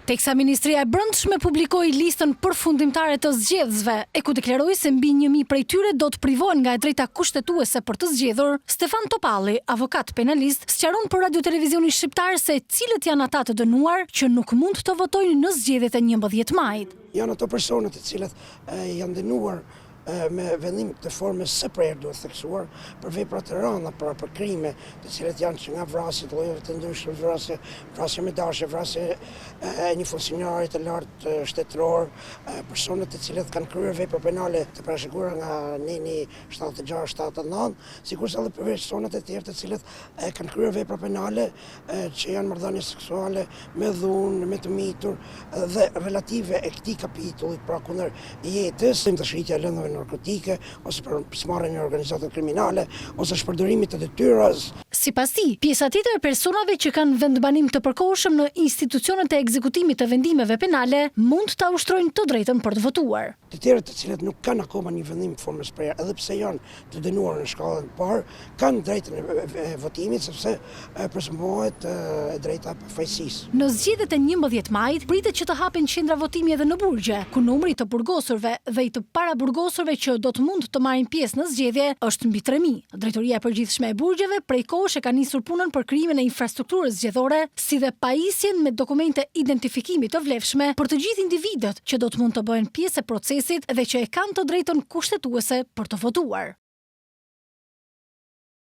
Teksa Ministria e Brendshme publikoi listën përfundimtare të zgjedhësve, e ku deklaroi se mbi 1000 prej tyre do të privohen nga e drejta kushtetuese për të zgjedhur, Stefan Topalli, avokat penalist, sqaron për Radio Televizionin Shqiptar se cilët janë ata të dënuar që nuk mund të votojnë në zgjedhjet e 11 majit. Janë ato personat të cilët janë dënuar me vendim të formës së prerë, duhet theksuar, për vepra të rënda, për krime, të cilët janë që nga vrasje të llojeve të ndryshme, vrasje me dashje, vrasje e një funksionari të lartë shtetëror, personat të cilët kanë kryer vepra penale të parashikuara nga neni 76-79, sikurse edhe për personat e tjerë të cilët kanë kryer vepra penale që janë marrëdhënie seksuale me dhunë, me të mitur dhe relative e këtij kapitullit, pra kundër jetës, të shitja e lëndëve narkotike, ose për smarrjen e organizatave kriminale, ose shpërdorimit të detyrës. Sipas tij, pjesa tjetër e personave që kanë vendbanim të përkohshëm në institucionet e ekzekutimit të vendimeve penale mund ta ushtrojnë të drejtën për të votuar. Të tjerët të cilët nuk kanë akoma një vendim formës prerë, edhe pse janë të dënuar në shkallën e parë, kanë drejtën e votimit sepse përshëmbohet e drejta e pafajësisë. Në zgjedhjet e 11 majit pritet që të hapen qendra votimi edhe në burgje, ku numri të burgosurve dhe i të paraburgosurve që do të mund të marrin pjesë në zgjedhje është mbi 3000. Drejtoria e Përgjithshme e Burgjeve prej kohësh e ka nisur punën për krijimin e infrastrukturës zgjedhore, si dhe pajisjen me dokumente identifikimi të vlefshme për të gjithë individët që do të mund të bëhen pjesë e procesit dhe që e kanë të drejtën kushtetuese për të votuar.